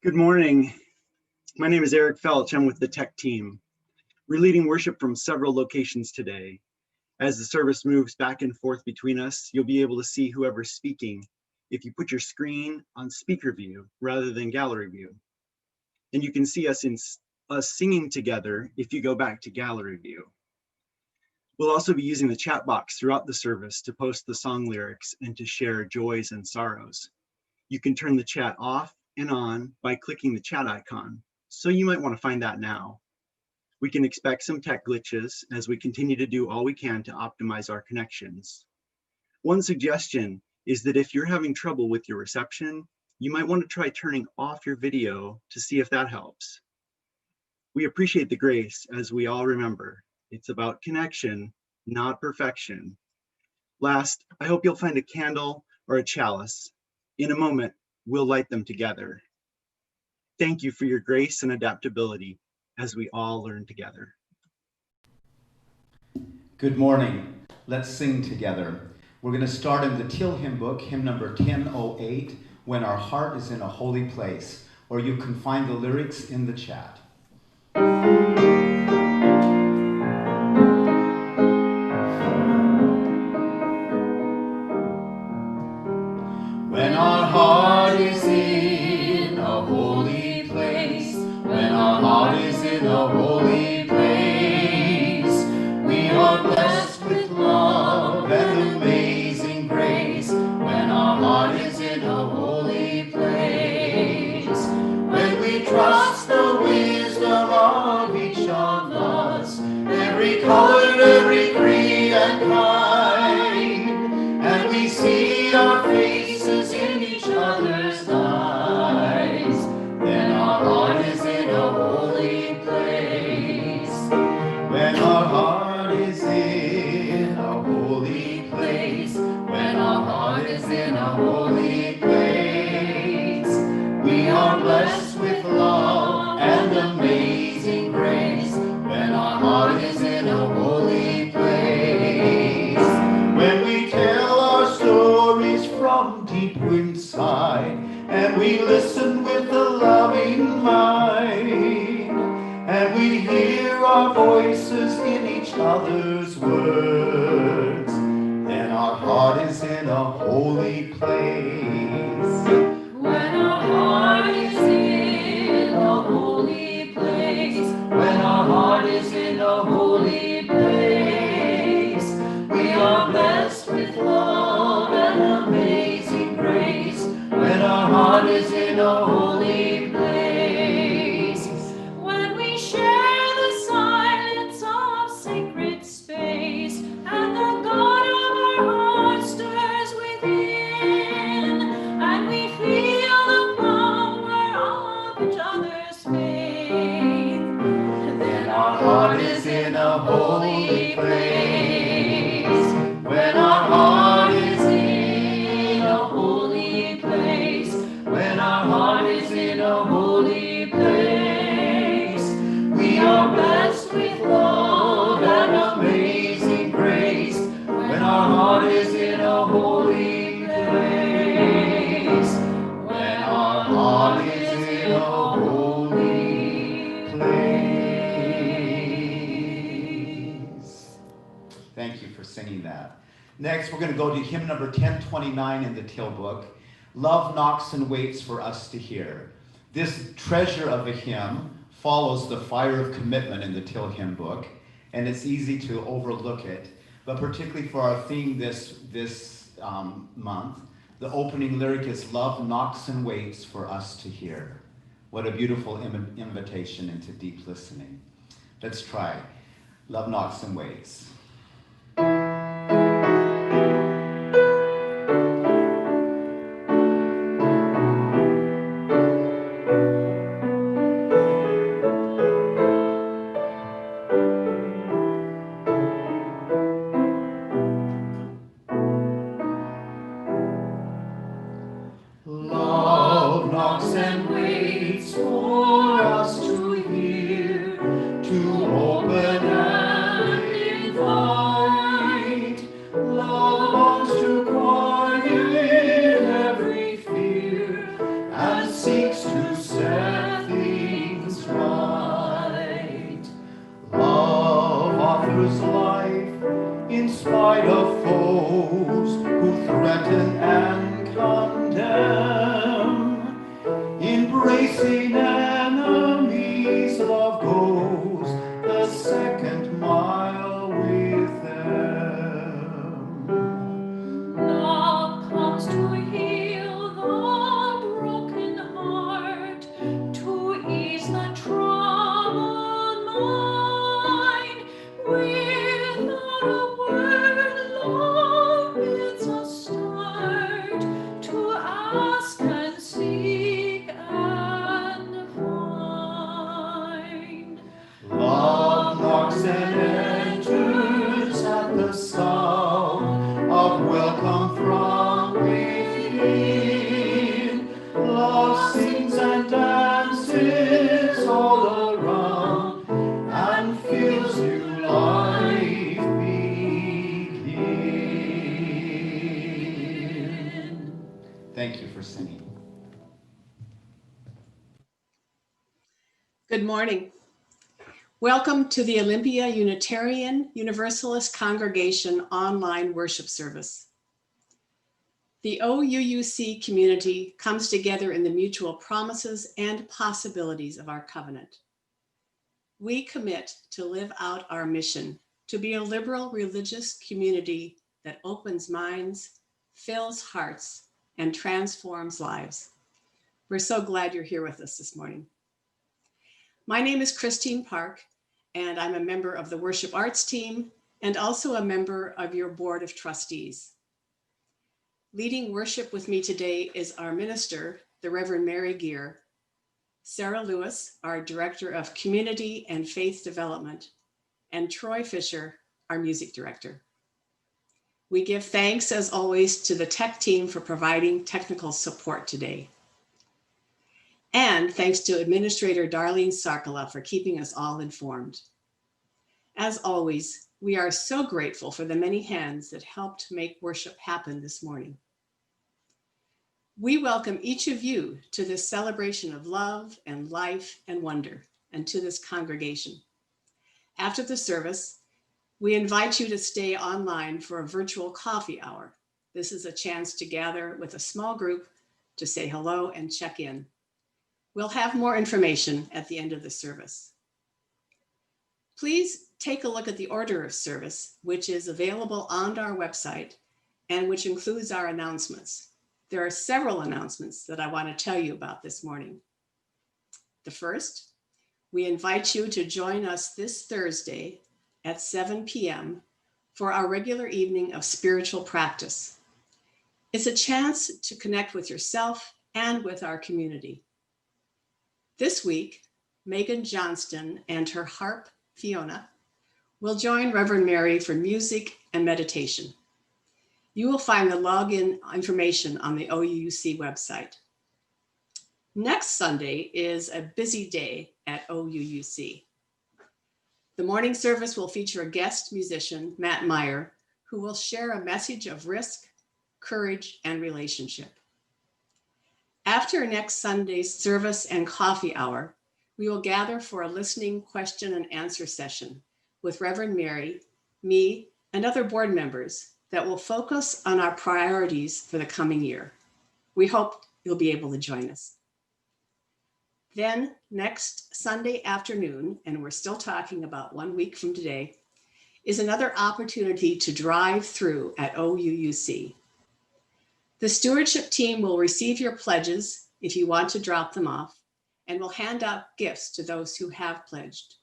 Good morning. My name is Eric Felch. I'm with the tech team. We're leading worship from several locations today. As the service moves back and forth between us, you'll be able to see whoever's speaking if you put your screen on speaker view rather than gallery view. And you can see us singing together if you go back to gallery view. We'll also be using the chat box throughout the service to post the song lyrics and to share joys and sorrows. You can turn the chat off and on by clicking the chat icon, so you might want to find that now. We can expect some tech glitches as we continue to do all we can to optimize our connections. One suggestion is that if you're having trouble with your reception, you might want to try turning off your video to see if that helps. We appreciate the grace as we all remember, it's about connection, not perfection. Last, I hope you'll find a candle or a chalice. In a moment, we'll light them together. Thank you for your grace and adaptability as we all learn together. Good morning. Let's sing together. We're going to start in the Till hymn book, hymn number 1008, When Our Heart is in a Holy Place, or you can find the lyrics in the chat. When our heart is in a holy place, when our heart is in a holy place, we are blessed with love and amazing grace. When our heart is in a holy place, when we trust the wisdom of each of us, every color, every creed and kind, and we see our faces in each other's eyes, then our heart is in a holy place. When our heart is in a holy place, when our heart is in a holy place, we are blessed with love and amazing grace. When our heart is in a holy place, when we tell our stories from deep inside, and we listen with a loving mind, and we hear our voices in each other's words, then our heart is in a holy place. When our heart is in a holy place, when our heart is in a holy place, we are blessed with love and amazing grace. When our heart is in a holy place, when we share the silence of sacred space, and the God of our heart stirs within, and we feel the power of each other's faith, then our heart is in a holy place. When our heart is in a holy place, when our heart is in a holy place, we are blessed with love and amazing grace. When our heart is in a holy place, when our heart is in a holy place. Thank you for singing that. Next, we're going to go to hymn number 1029 in the Till book. Love knocks and waits for us to hear. This treasure of a hymn follows the fire of commitment in the Till hymn book, and it's easy to overlook it. But particularly for our theme this month, the opening lyric is love knocks and waits for us to hear. What a beautiful invitation into deep listening. Let's try. Love knocks and waits. Love knocks and waits for us to hear, to open and invite. threaten and condemn. Embracing enemies, love goes the second mile with them. Love comes to heal the broken heart, to ease the troubled mind. Without a word, love bids us start to ask and seek and find. Love knocks and enters at the sound of welcome from within. Love sings and dances all around and feels new life begin. Thank you for singing. Good morning. Welcome to the Olympia Unitarian Universalist Congregation online worship service. The OUUC community comes together in the mutual promises and possibilities of our covenant. We commit to live out our mission to be a liberal religious community that opens minds, fills hearts, and transforms lives. We're so glad you're here with us this morning. My name is Christine Park, and I'm a member of the Worship Arts team and also a member of your Board of Trustees. Leading worship with me today is our minister, the Reverend Mary Gear, Sarah Lewis, our Director of Community and Faith Development, and Troy Fisher, our Music Director. We give thanks, as always, to the tech team for providing technical support today. And thanks to Administrator Darlene Sarkala for keeping us all informed. As always, we are so grateful for the many hands that helped make worship happen this morning. We welcome each of you to this celebration of love and life and wonder, and to this congregation. After the service, we invite you to stay online for a virtual coffee hour. This is a chance to gather with a small group to say hello and check in. We'll have more information at the end of the service. Please take a look at the order of service, which is available on our website and which includes our announcements. There are several announcements that I want to tell you about this morning. The first, we invite you to join us this Thursday at 7 p.m. for our regular evening of spiritual practice. It's a chance to connect with yourself and with our community. This week, Megan Johnston and her harp, Fiona, will join Reverend Mary for music and meditation. You will find the login information on the OUUC website. Next Sunday is a busy day at OUUC. The morning service will feature a guest musician, Matt Meyer, who will share a message of risk, courage, and relationship. After next Sunday's service and coffee hour, we will gather for a listening question and answer session with Reverend Mary, me, and other board members that will focus on our priorities for the coming year. We hope you'll be able to join us. Then next Sunday afternoon, and we're still talking about 1 week from today, is another opportunity to drive through at OUUC. The stewardship team will receive your pledges if you want to drop them off, and will hand out gifts to those who have pledged.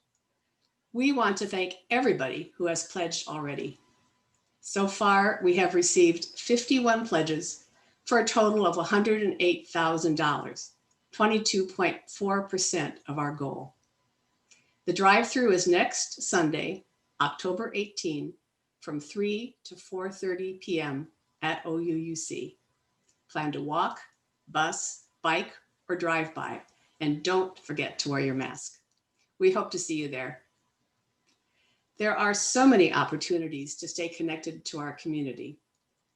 We want to thank everybody who has pledged already. So far, we have received 51 pledges for a total of $108,000, 22.4% of our goal. The drive-through is next Sunday, October 18, from 3 to 4:30 p.m. at OUUC. Plan to walk, bus, bike, or drive by, and don't forget to wear your mask. We hope to see you there. There are so many opportunities to stay connected to our community.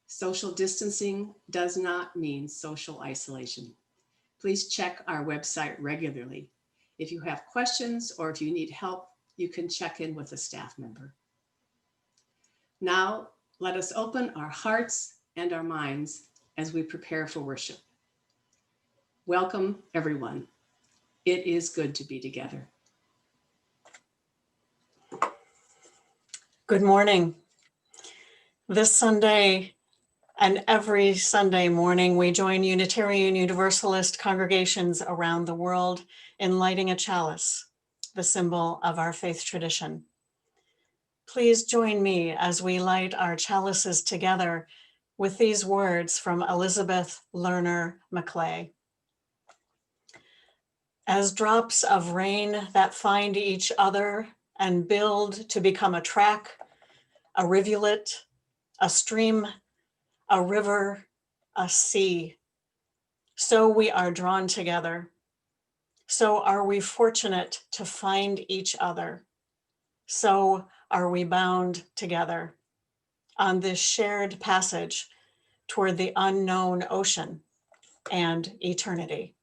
Social distancing does not mean social isolation. Please check our website regularly. If you have questions or if you need help, you can check in with a staff member. Now, let us open our hearts and our minds as we prepare for worship. Welcome, everyone. It is good to be together. Good morning. This Sunday and every Sunday morning, we join Unitarian Universalist congregations around the world in lighting a chalice, the symbol of our faith tradition. Please join me as we light our chalices together with these words from Elizabeth Lerner Maclay. As drops of rain that find each other and build to become a track, a rivulet, a stream, a river, a sea, so we are drawn together. So are we fortunate to find each other. So are we bound together on this shared passage toward the unknown ocean and eternity.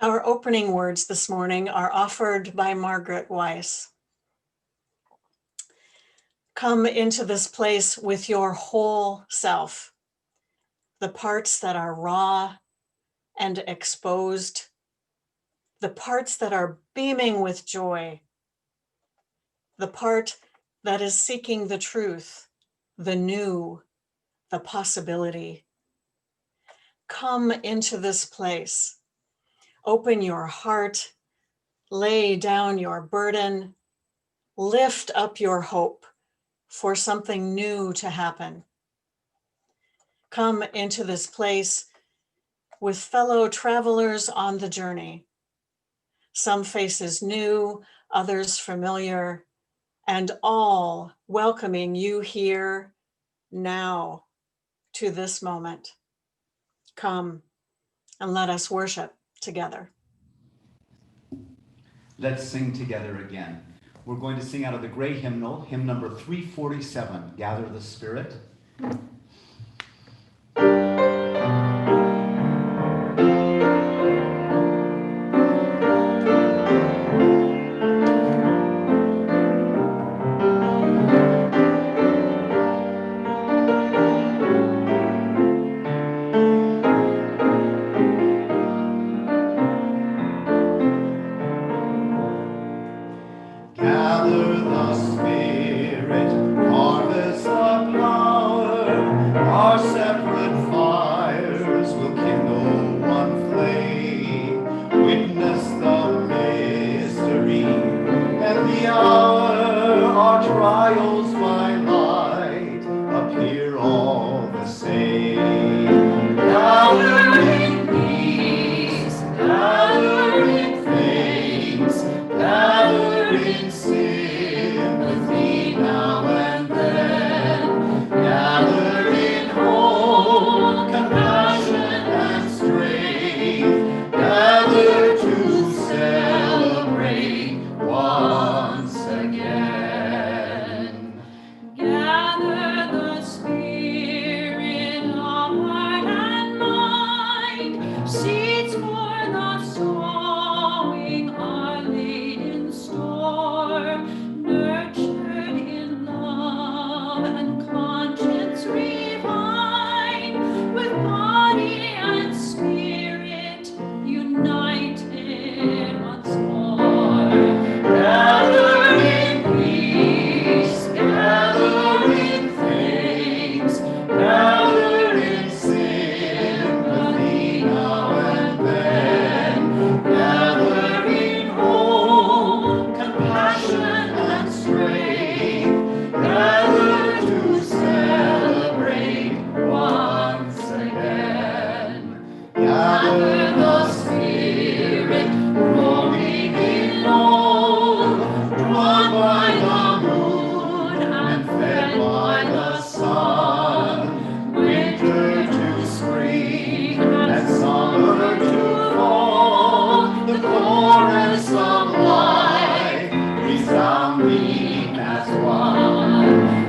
Our opening words this morning are offered by Margaret Weiss. Come into this place with your whole self, the parts that are raw and exposed, the parts that are beaming with joy, the part that is seeking the truth, the new, the possibility. Come into this place. Open your heart, lay down your burden, lift up your hope for something new to happen. Come into this place with fellow travelers on the journey. Some faces new, others familiar, and all welcoming you here now to this moment. Come and let us worship together. Let's sing together again. We're going to sing out of the great hymnal, hymn number 347, Gather the Spirit.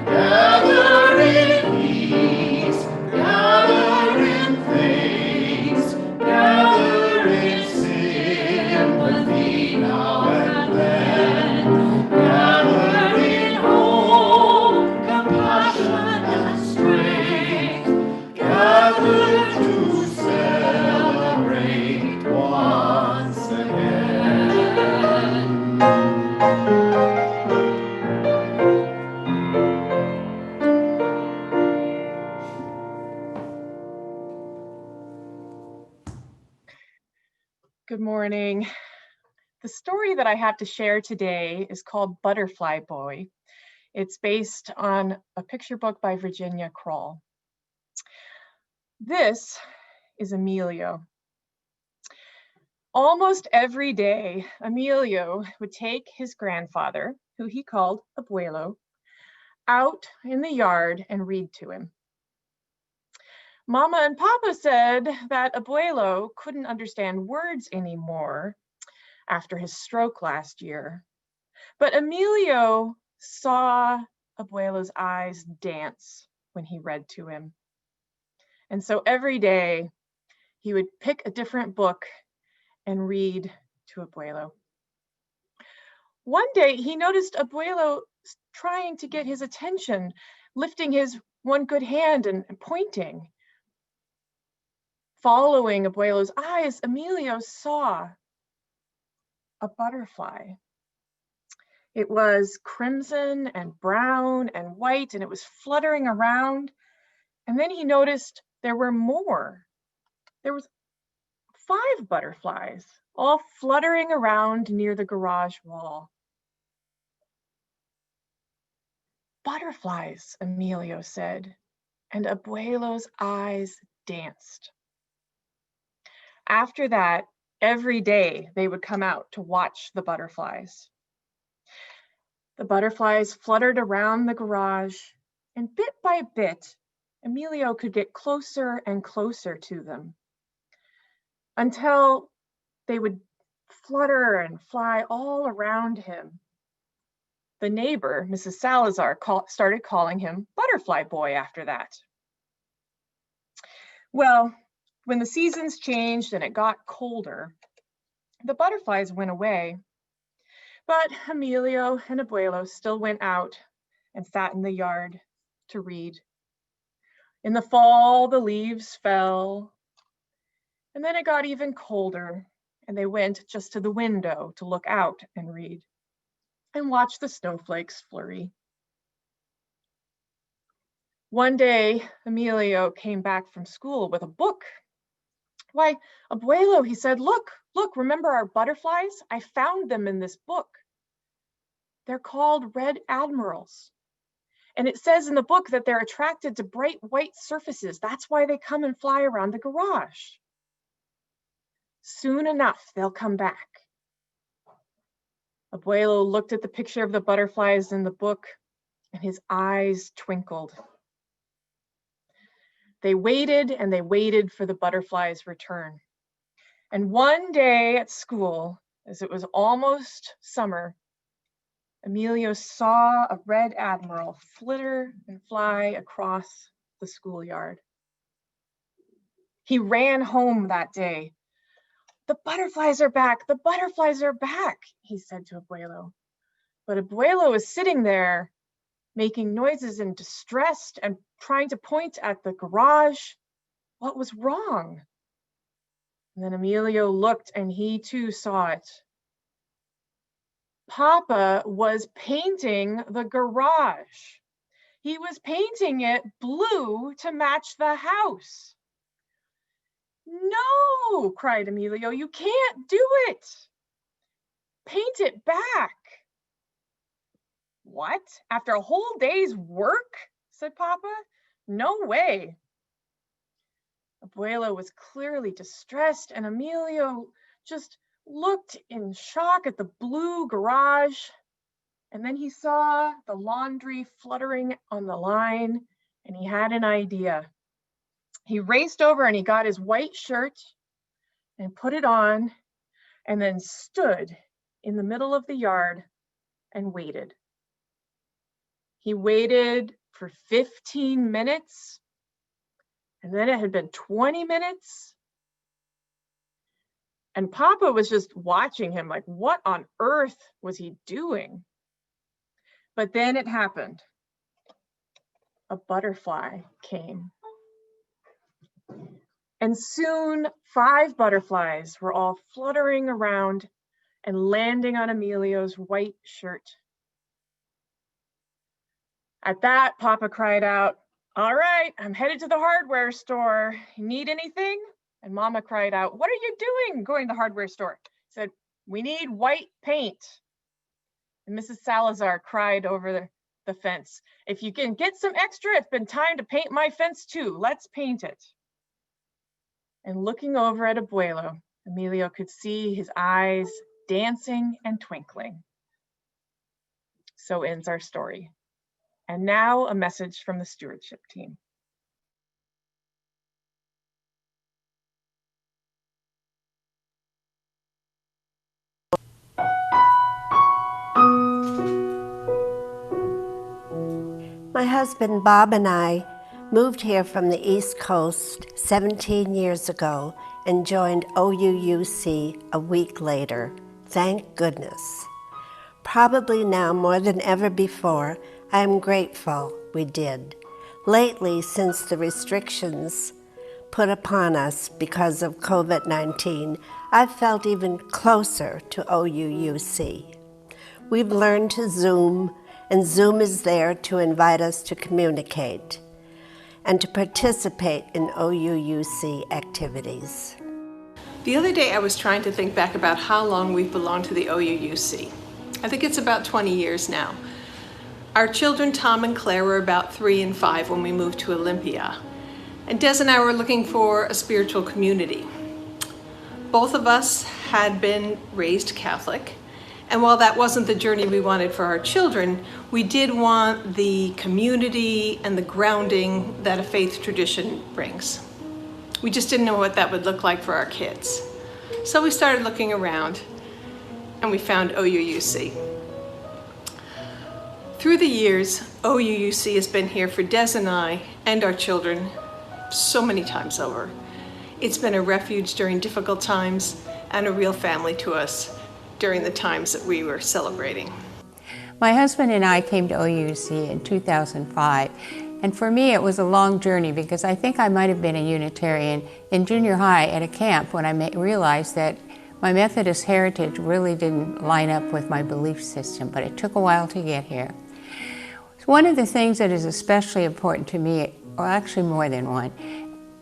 Gather in peace, gather in faith. Good morning. The story that I have to share today is called Butterfly Boy. It's based on a picture book by Virginia Kroll. This is Emilio. Almost every day, Emilio would take his grandfather, who he called Abuelo, out in the yard and read to him. Mama and Papa said that Abuelo couldn't understand words anymore after his stroke last year. But Emilio saw Abuelo's eyes dance when he read to him. And so every day he would pick a different book and read to Abuelo. One day he noticed Abuelo trying to get his attention, lifting his one good hand and pointing. Following Abuelo's eyes, Emilio saw a butterfly. It was crimson and brown and white, and it was fluttering around. And then he noticed there were more. There was 5 butterflies, all fluttering around near the garage wall. Butterflies, Emilio said, and Abuelo's eyes danced. After that, every day they would come out to watch the butterflies. The butterflies fluttered around the garage, and bit by bit, Emilio could get closer and closer to them until they would flutter and fly all around him. The neighbor, Mrs. Salazar, started calling him Butterfly Boy after that. Well, when the seasons changed and it got colder, the butterflies went away. But Emilio and Abuelo still went out and sat in the yard to read. In the fall, the leaves fell, and then it got even colder, and they went just to the window to look out and read and watch the snowflakes flurry. One day, Emilio came back from school with a book. Why, Abuelo, he said, look, remember our butterflies? I found them in this book. They're called red admirals. And it says in the book that they're attracted to bright white surfaces. That's why they come and fly around the garage. Soon enough, they'll come back. Abuelo looked at the picture of the butterflies in the book, and his eyes twinkled. They waited and they waited for the butterflies' return. And one day at school, as it was almost summer, Emilio saw a red admiral flitter and fly across the schoolyard. He ran home that day. The butterflies are back, the butterflies are back, he said to Abuelo. But Abuelo was sitting there making noises and distressed and trying to point at the garage. What was wrong? And then Emilio looked and he too saw it. Papa was painting the garage. He was painting it blue to match the house. No, cried Emilio, you can't do it. Paint it back. What? After a whole day's work? Said Papa. No way. Abuelo was clearly distressed, and Emilio just looked in shock at the blue garage. And then he saw the laundry fluttering on the line, and he had an idea. He raced over and he got his white shirt and put it on, and then stood in the middle of the yard and waited. He waited for 15 minutes, and then it had been 20 minutes. And Papa was just watching him like, what on earth was he doing? But then it happened. A butterfly came. And soon 5 butterflies were all fluttering around and landing on Emilio's white shirt. At that, Papa cried out, all right, I'm headed to the hardware store. Need anything? And Mama cried out, "What are you doing?" Going to the hardware store. Said, "We need white paint." And Mrs. Salazar cried over the fence, "If you can get some extra, it's been time to paint my fence too. Let's paint it." And looking over at Abuelo, Emilio could see his eyes dancing and twinkling. So ends our story. And now a message from the stewardship team. My husband Bob and I moved here from the East Coast 17 years ago and joined OUUC a week later. Thank goodness. Probably now more than ever before, I am grateful we did. Lately, since the restrictions put upon us because of COVID-19, I've felt even closer to OUUC. We've learned to Zoom, and Zoom is there to invite us to communicate and to participate in OUUC activities. The other day I was trying to think back about how long we've belonged to the OUUC. I think it's about 20 years now. Our children, Tom and Claire, were about 3 and 5 when we moved to Olympia. And Des and I were looking for a spiritual community. Both of us had been raised Catholic. And while that wasn't the journey we wanted for our children, we did want the community and the grounding that a faith tradition brings. We just didn't know what that would look like for our kids. So we started looking around and we found OUUC. Through the years, OUUC has been here for Des and I and our children so many times over. It's been a refuge during difficult times and a real family to us during the times that we were celebrating. My husband and I came to OUUC in 2005, and for me it was a long journey because I think I might have been a Unitarian in junior high at a camp when I realized that my Methodist heritage really didn't line up with my belief system, but it took a while to get here. One of the things that is especially important to me, or actually more than one,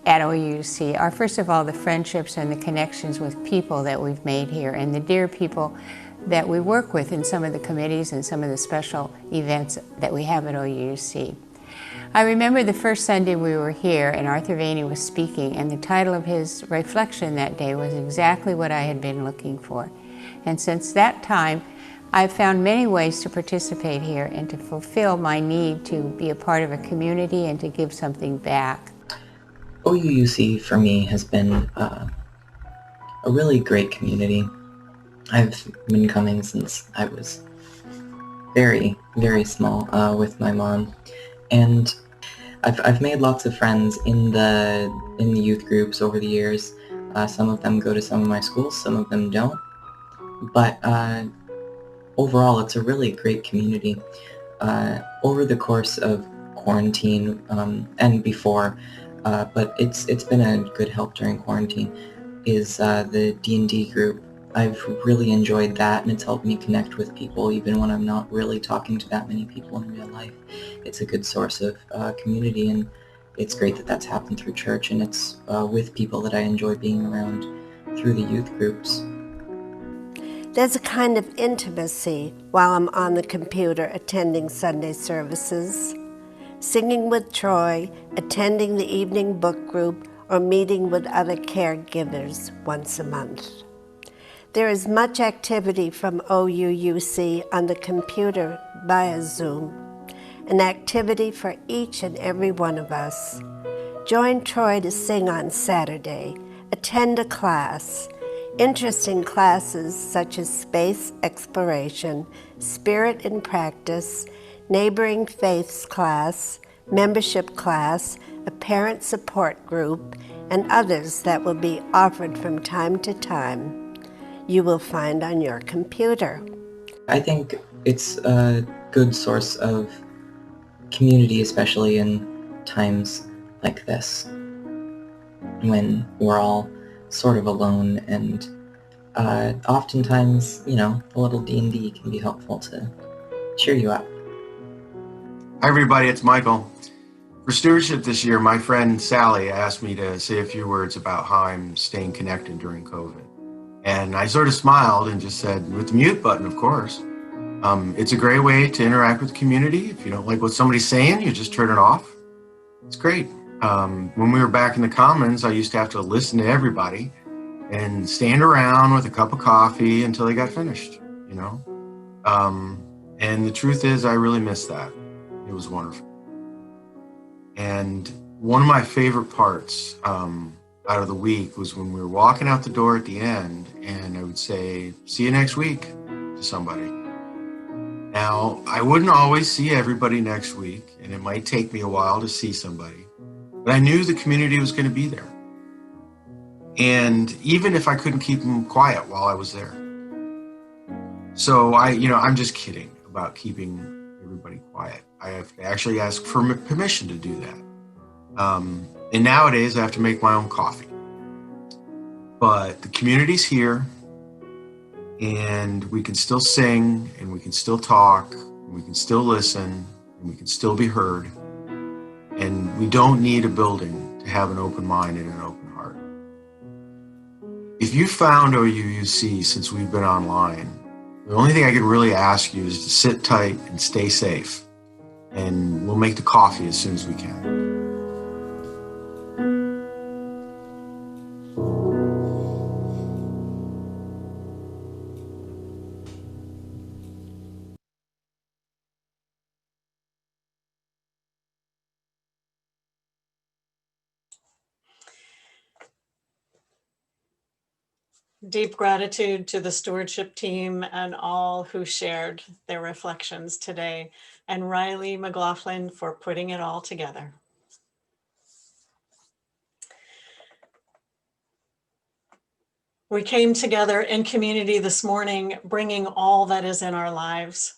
at OUUC are, first of all, the friendships and the connections with people that we've made here and the dear people that we work with in some of the committees and some of the special events that we have at OUUC. I remember the first Sunday we were here and Arthur Vaney was speaking, and the title of his reflection that day was exactly what I had been looking for. And since that time, I've found many ways to participate here and to fulfill my need to be a part of a community and to give something back. OUUC for me has been a really great community. I've been coming since I was very, very small with my mom, and I've made lots of friends in the youth groups over the years. Some of them go to some of my schools, some of them don't, but overall it's a really great community. Over the course of quarantine and before, but it's been a good help during quarantine, is the D&D group. I've really enjoyed that, and it's helped me connect with people even when I'm not really talking to that many people in real life. It's a good source of community, and it's great that that's happened through church, and it's with people that I enjoy being around through the youth groups. There's a kind of intimacy while I'm on the computer attending Sunday services, singing with Troy, attending the evening book group, or meeting with other caregivers once a month. There is much activity from OUUC on the computer via Zoom, an activity for each and every one of us. Join Troy to sing on Saturday, attend a class. Interesting classes such as space exploration, spirit in practice, neighboring faiths class, membership class, a parent support group, and others that will be offered from time to time. You will find on your computer. I think it's a good source of community, especially in times like this, when we're all sort of alone, and oftentimes, you know, a little D&D can be helpful to cheer you up. Hi everybody, it's Michael. For stewardship this year, my friend Sally asked me to say a few words about how I'm staying connected during COVID. And I sort of smiled and just said, with the mute button, of course. It's a great way to interact with the community. If you don't like what somebody's saying, you just turn it off. It's great. When we were back in the Commons, I used to have to listen to everybody and stand around with a cup of coffee until they got finished, you know? And the truth is, I really miss that. It was wonderful. And one of my favorite parts out of the week was when we were walking out the door at the end, and I would say, see you next week to somebody. Now, I wouldn't always see everybody next week, and it might take me a while to see somebody, but I knew the community was going to be there. And even if I couldn't keep them quiet while I was there. So I'm just kidding about keeping everybody quiet. I have to actually ask for permission to do that. And nowadays I have to make my own coffee. But the community's here, and we can still sing, and we can still talk, and we can still listen, and we can still be heard. And we don't need a building to have an open mind and an open heart. If you found OUUC since we've been online, the only thing I can really ask you is to sit tight and stay safe. And we'll make the coffee as soon as we can. Deep gratitude to the stewardship team and all who shared their reflections today, and Riley McLaughlin for putting it all together. We came together in community this morning, bringing all that is in our lives.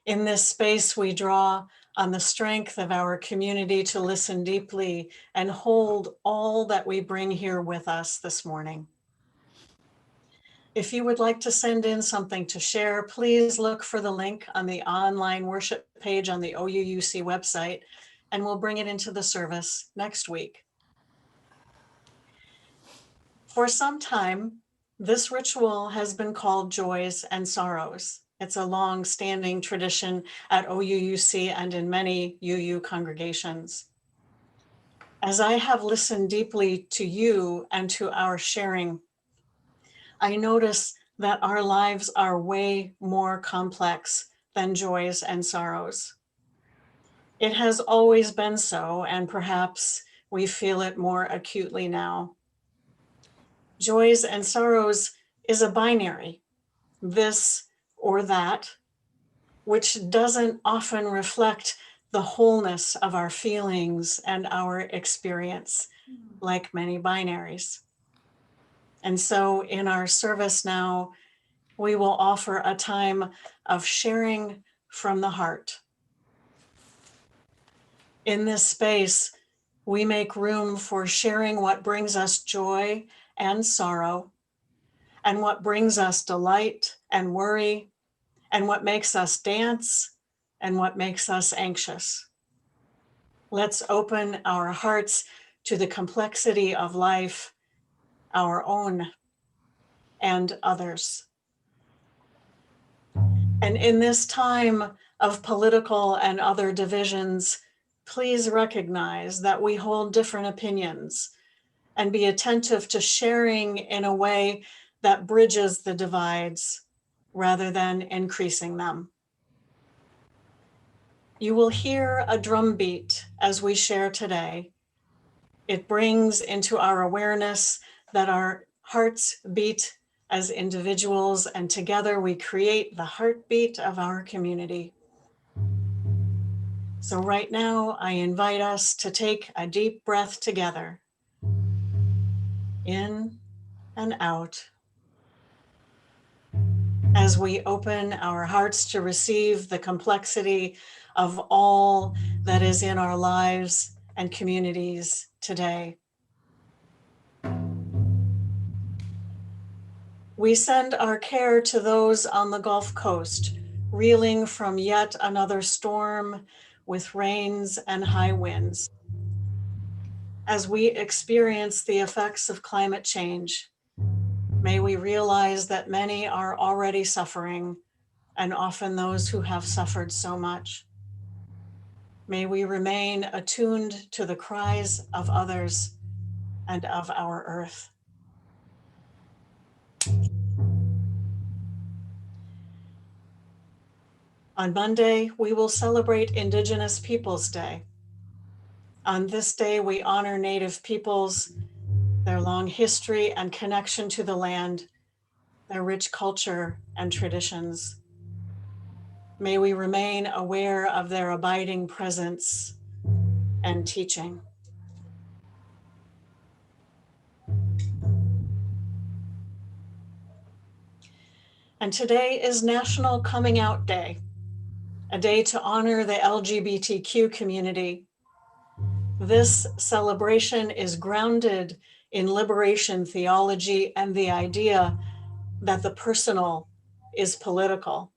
In this space, we draw on the strength of our community to listen deeply and hold all that we bring here with us this morning. If you would like to send in something to share, please look for the link on the online worship page on the OUUC website, and we'll bring it into the service next week. For some time, this ritual has been called Joys and Sorrows. It's a long-standing tradition at OUUC and in many UU congregations. As I have listened deeply to you and to our sharing, I notice that our lives are way more complex than joys and sorrows. It has always been so, and perhaps we feel it more acutely now. Joys and sorrows is a binary, this or that, which doesn't often reflect the wholeness of our feelings and our experience, like many binaries. And so in our service now, we will offer a time of sharing from the heart. In this space, we make room for sharing what brings us joy and sorrow, and what brings us delight and worry, and what makes us dance, and what makes us anxious. Let's open our hearts to the complexity of life, our own and others. And in this time of political and other divisions, please recognize that we hold different opinions and be attentive to sharing in a way that bridges the divides rather than increasing them. You will hear a drum beat as we share today. It brings into our awareness that our hearts beat as individuals, and together we create the heartbeat of our community. So right now, I invite us to take a deep breath together, in and out, as we open our hearts to receive the complexity of all that is in our lives and communities today. We send our care to those on the Gulf Coast, reeling from yet another storm with rains and high winds. As we experience the effects of climate change, may we realize that many are already suffering, and often those who have suffered so much. May we remain attuned to the cries of others and of our earth. On Monday, we will celebrate Indigenous Peoples Day. On this day, we honor Native peoples, their long history and connection to the land, their rich culture and traditions. May we remain aware of their abiding presence and teaching. And today is National Coming Out Day, a day to honor the LGBTQ community. This celebration is grounded in liberation theology and the idea that the personal is political.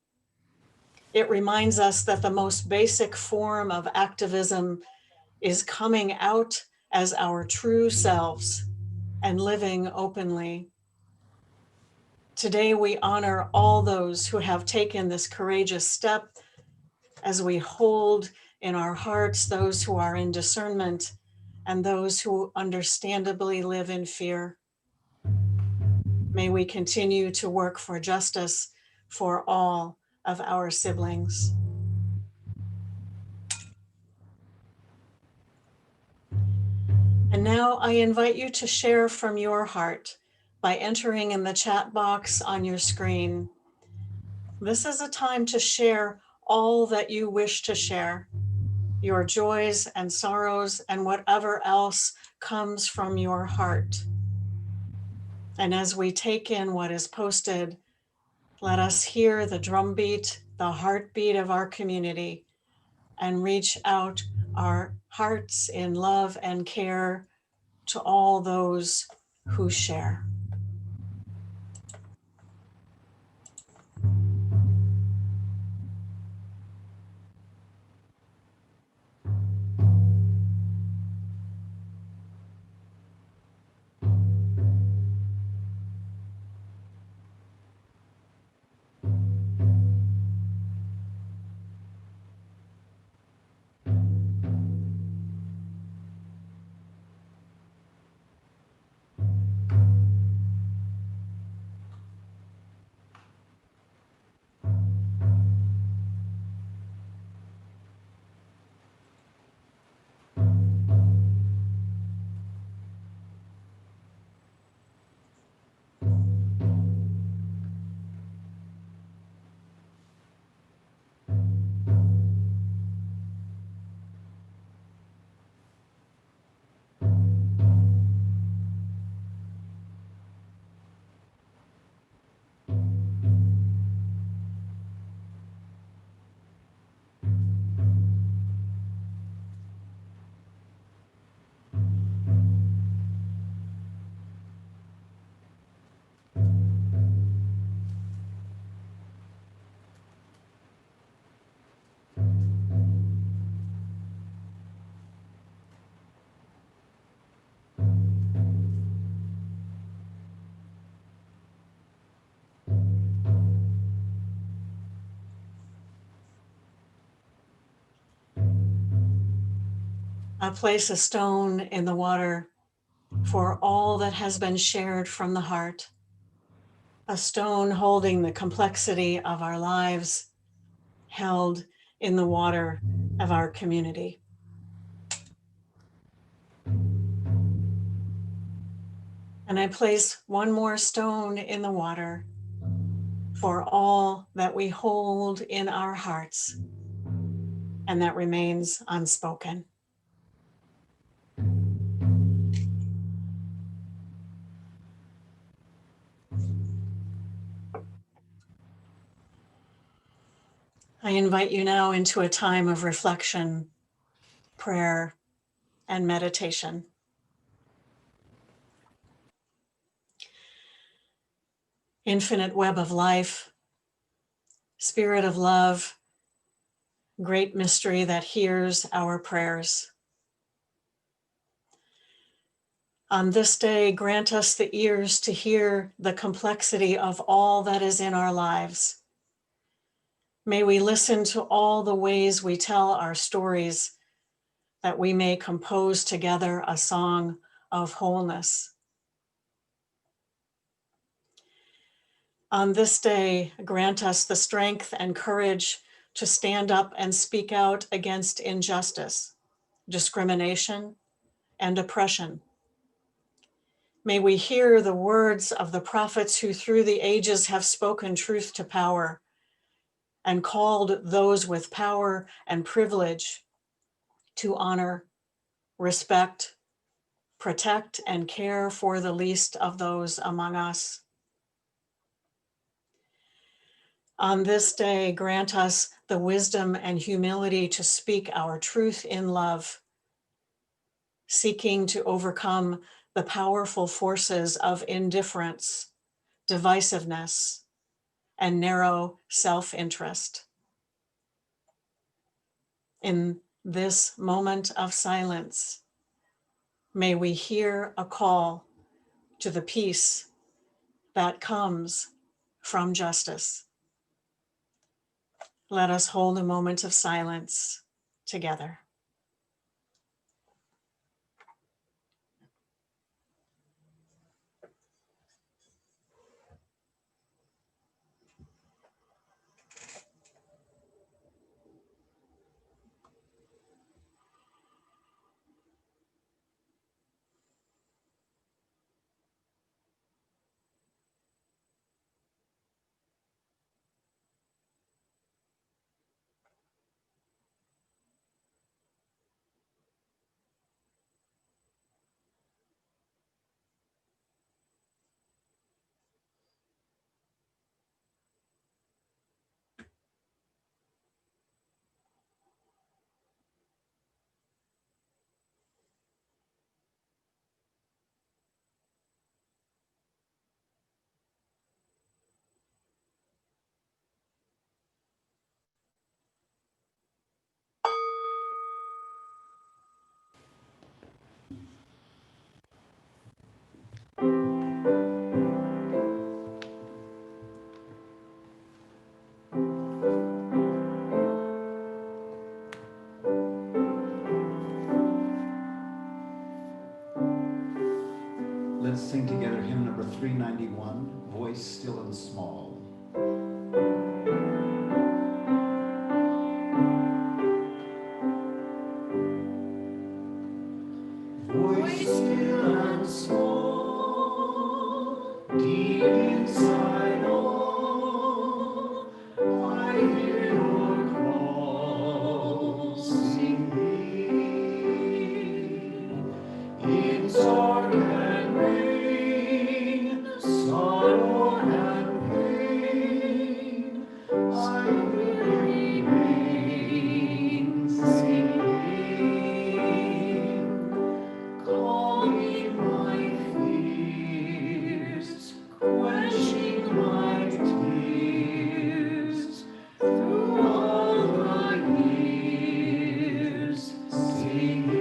It reminds us that the most basic form of activism is coming out as our true selves and living openly. Today, we honor all those who have taken this courageous step as we hold in our hearts those who are in discernment and those who understandably live in fear. May we continue to work for justice for all of our siblings. And now I invite you to share from your heart by entering in the chat box on your screen. This is a time to share all that you wish to share, your joys and sorrows and whatever else comes from your heart. And as we take in what is posted, let us hear the drumbeat, the heartbeat of our community, and reach out our hearts in love and care to all those who share. I place a stone in the water for all that has been shared from the heart, a stone holding the complexity of our lives, held in the water of our community. And I place one more stone in the water for all that we hold in our hearts and that remains unspoken. I invite you now into a time of reflection, prayer, and meditation. Infinite web of life, spirit of love, great mystery that hears our prayers. On this day, grant us the ears to hear the complexity of all that is in our lives. May we listen to all the ways we tell our stories, that we may compose together a song of wholeness. On this day, grant us the strength and courage to stand up and speak out against injustice, discrimination, and oppression. May we hear the words of the prophets who through the ages have spoken truth to power and called those with power and privilege to honor, respect, protect, and care for the least of those among us. On this day, grant us the wisdom and humility to speak our truth in love, seeking to overcome the powerful forces of indifference, divisiveness, and narrow self-interest. In this moment of silence, may we hear a call to the peace that comes from justice. Let us hold a moment of silence together. Let's sing together hymn number 391, Voice Still and Small. Voice still and small, deep inside all, I hear your call, sing me in dark and rain, sorrow and pain, I will remain singing, calming my fears, quenching my tears, through all the years, singing.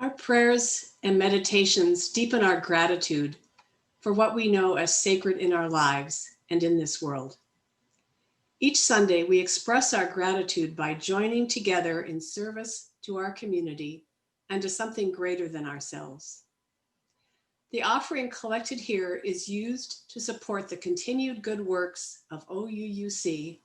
Our prayers and meditations deepen our gratitude for what we know as sacred in our lives and in this world. Each Sunday, we express our gratitude by joining together in service to our community and to something greater than ourselves. The offering collected here is used to support the continued good works of OUUC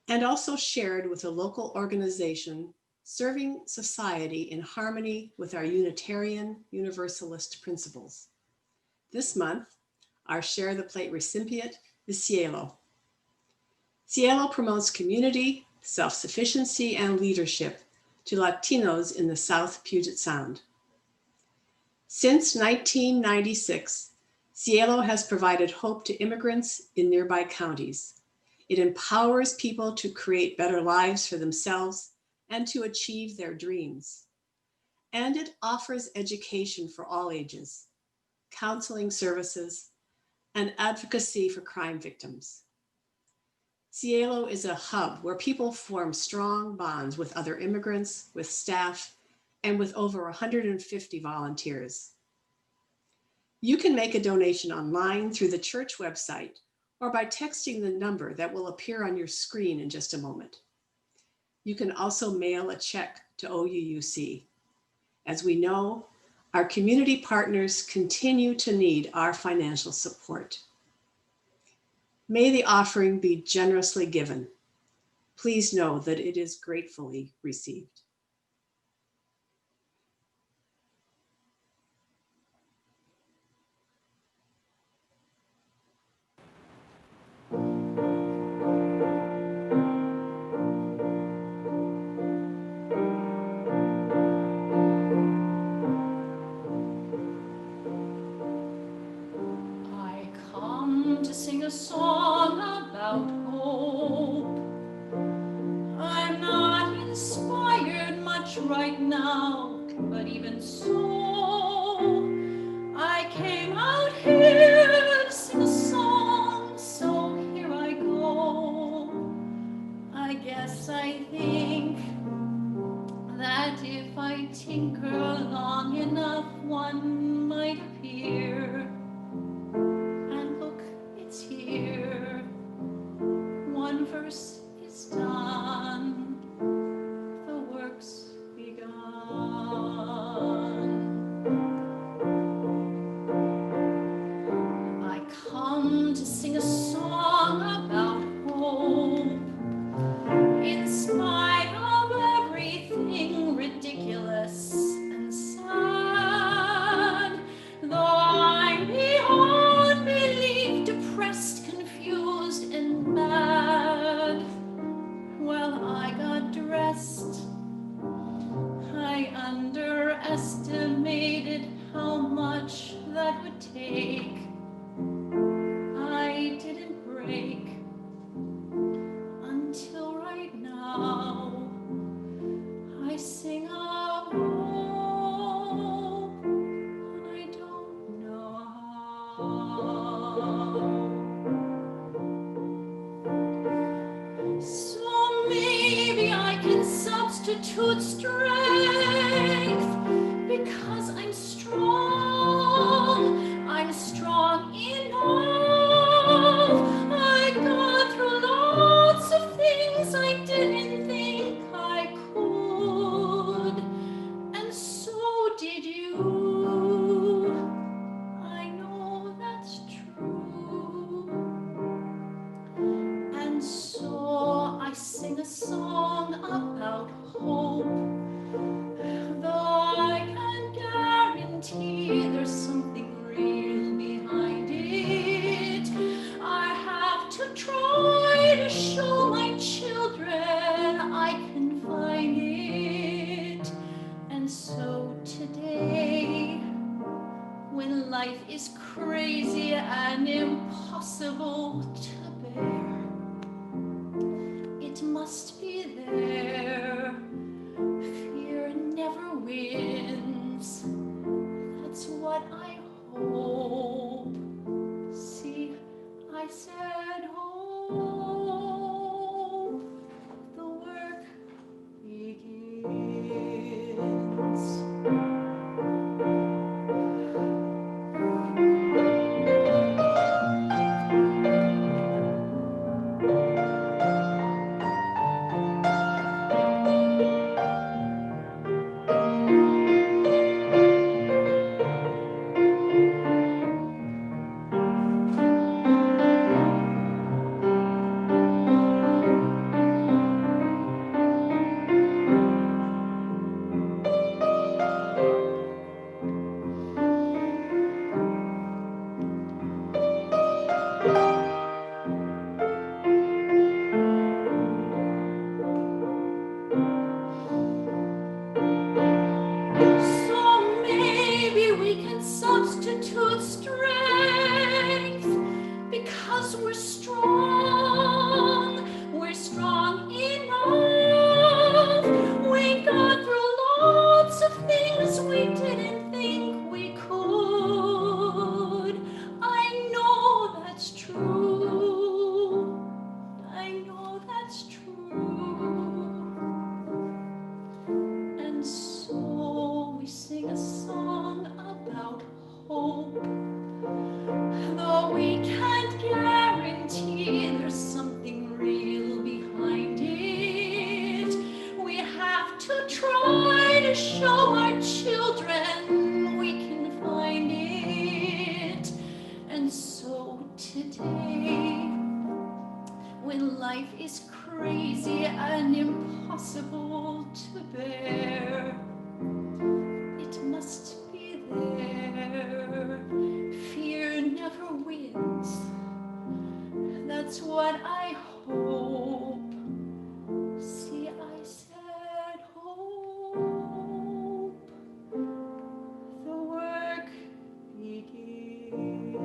and also shared with a local organization serving society in harmony with our Unitarian Universalist principles. This month, our Share the Plate recipient is Cielo. Cielo promotes community, self-sufficiency, and leadership to Latinos in the South Puget Sound. Since 1996, Cielo has provided hope to immigrants in nearby counties. It empowers people to create better lives for themselves and to achieve their dreams. And it offers education for all ages, counseling services, and advocacy for crime victims. Cielo is a hub where people form strong bonds with other immigrants, with staff, and with over 150 volunteers. You can make a donation online through the church website or by texting the number that will appear on your screen in just a moment. You can also mail a check to OUUC. As we know, our community partners continue to need our financial support. May the offering be generously given. Please know that it is gratefully received. I come to sing a song about hope. I'm not inspired much right now, but even so, I came out here to sing a song, so here I go. I guess I think that if I tinker long enough, one might appear. And look, it's here. One verse is done, the work's begun. I come to sing a song about hope. In spite of everything ridiculous and sad, though I'm beyond belief, depressed, confused, and mad, well, I got dressed. I underestimated how much that would take. I didn't break until right now. I sing of hope, and I don't know how. So maybe I can substitute strength, because I'm strong. I'm strong enough. I got through lots of things I didn't think I could, and so did you. I know that's true. And so I sing a song about hope, though I can guarantee there's something real behind it. I have to try to show my children I can find it. And so today, when life is crazy and impossible to bear, it must be there. Fear never wins. That's what I hope. See, I said hope. The work begins. is crazy and impossible to bear. It must be there. Fear never wins. That's what I hope. See, I said hope. The work begins.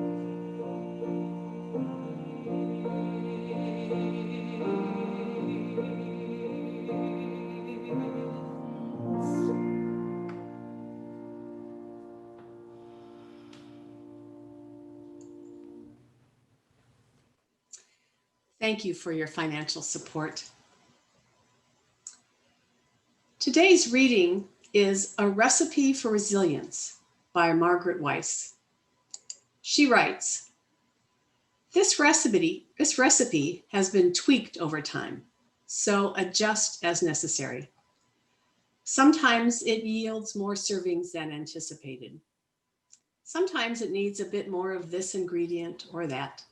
Thank you for your financial support. Today's reading is A Recipe for Resilience by Margaret Weiss. She writes, this recipe has been tweaked over time, so adjust as necessary. Sometimes it yields more servings than anticipated. Sometimes it needs a bit more of this ingredient or that.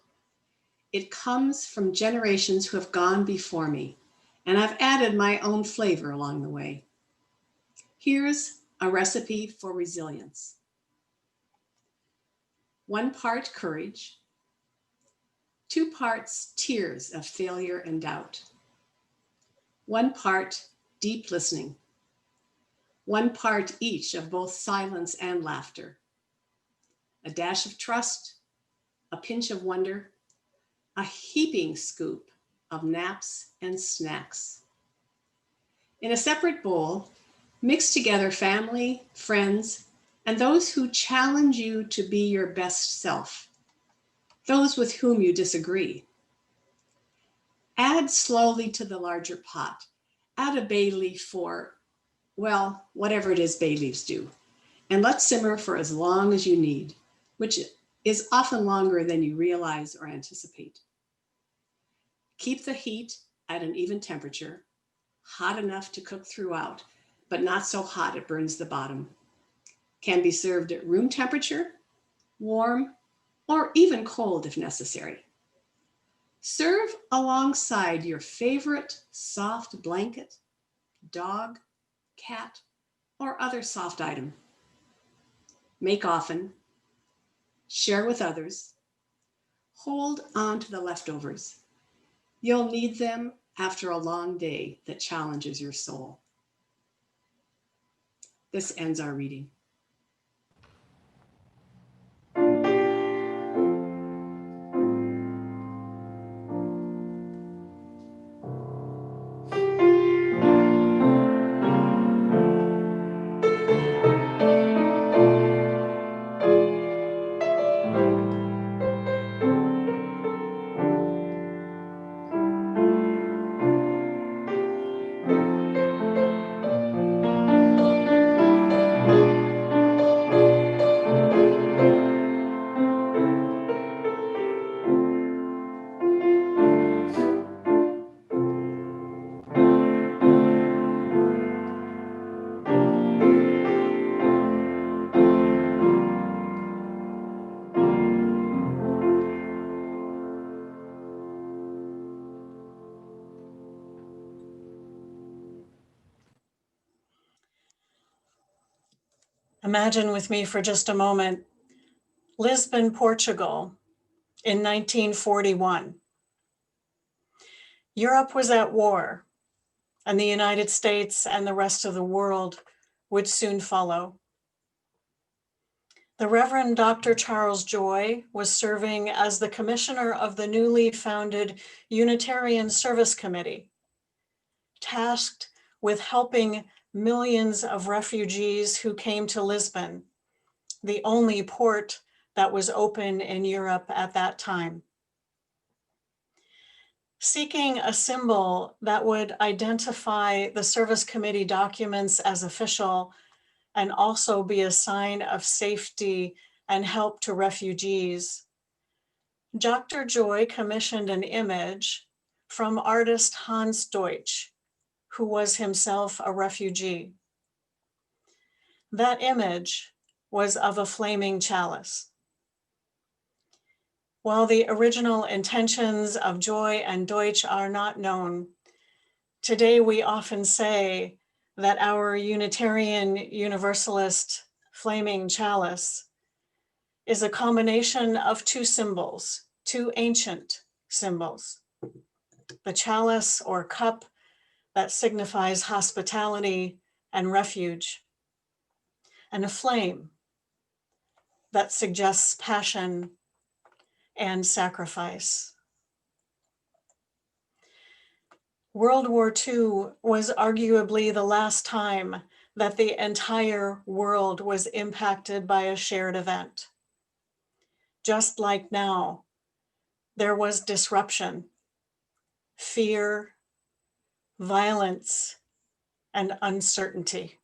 It comes from generations who have gone before me, and I've added my own flavor along the way. Here's a recipe for resilience. 1 part courage, 2 parts tears of failure and doubt, 1 part deep listening, 1 part each of both silence and laughter, a dash of trust, a pinch of wonder, a heaping scoop of naps and snacks. In a separate bowl, mix together family, friends, and those who challenge you to be your best self, those with whom you disagree. Add slowly to the larger pot. Add a bay leaf for, well, whatever it is bay leaves do, and let simmer for as long as you need, which is often longer than you realize or anticipate. Keep the heat at an even temperature, hot enough to cook throughout, but not so hot it burns the bottom. Can be served at room temperature, warm, or even cold if necessary. Serve alongside your favorite soft blanket, dog, cat, or other soft item. Make often, share with others, hold on to the leftovers. You'll need them after a long day that challenges your soul. This ends our reading. Imagine with me for just a moment, Lisbon, Portugal in 1941. Europe was at war, and the United States and the rest of the world would soon follow. The Reverend Dr. Charles Joy was serving as the commissioner of the newly founded Unitarian Service Committee, tasked with helping millions of refugees who came to Lisbon, the only port that was open in Europe at that time. Seeking a symbol that would identify the service committee documents as official and also be a sign of safety and help to refugees, Dr. Joy commissioned an image from artist Hans Deutsch, who was himself a refugee. That image was of a flaming chalice. While the original intentions of Joy and Deutsch are not known, today we often say that our Unitarian Universalist flaming chalice is a combination of two symbols, two ancient symbols. The chalice or cup that signifies hospitality and refuge, and a flame that suggests passion and sacrifice. World War II was arguably the last time that the entire world was impacted by a shared event. Just like now, there was disruption, fear, violence, and uncertainty.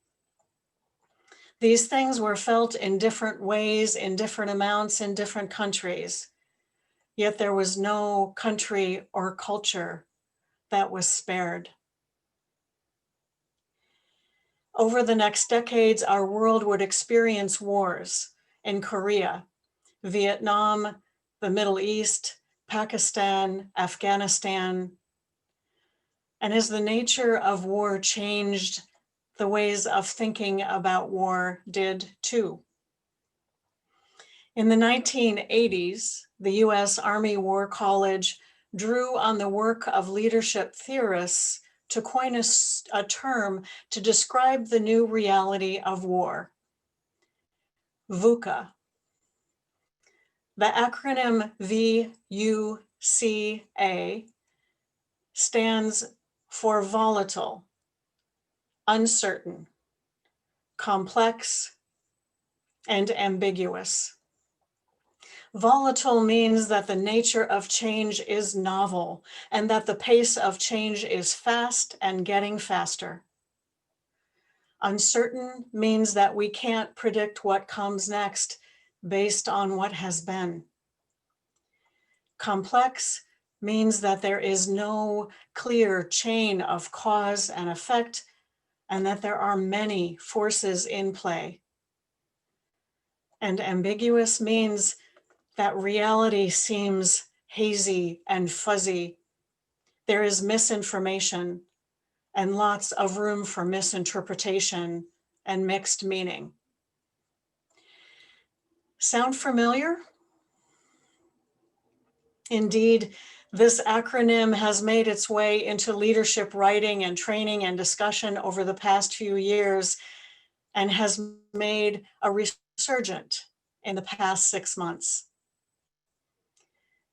These things were felt in different ways, in different amounts, in different countries, yet there was no country or culture that was spared. Over the next decades, our world would experience wars in Korea, Vietnam, the Middle East, Pakistan, Afghanistan. And as the nature of war changed, the ways of thinking about war did too. In the 1980s, the US Army War College drew on the work of leadership theorists to coin a term to describe the new reality of war, VUCA. The acronym VUCA stands for volatile, uncertain, complex, and ambiguous. Volatile means that the nature of change is novel and that the pace of change is fast and getting faster. Uncertain means that we can't predict what comes next based on what has been. Complex means that there is no clear chain of cause and effect and that there are many forces in play. And ambiguous means that reality seems hazy and fuzzy. There is misinformation and lots of room for misinterpretation and mixed meaning. Sound familiar? Indeed, this acronym has made its way into leadership writing and training and discussion over the past few years and has made a resurgent in the past 6 months.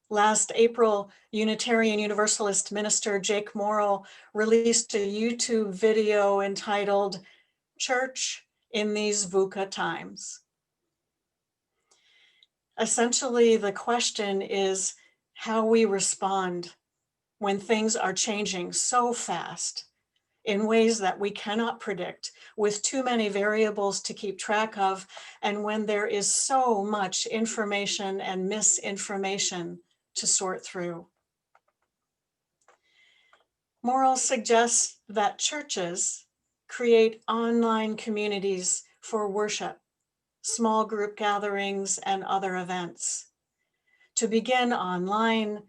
Last April, Unitarian Universalist minister Jake Morrill released a YouTube video entitled Church in These VUCA Times. Essentially, the question is how we respond when things are changing so fast in ways that we cannot predict, with too many variables to keep track of, and when there is so much information and misinformation to sort through. Morrill suggests that churches create online communities for worship, small group gatherings, and other events, to begin online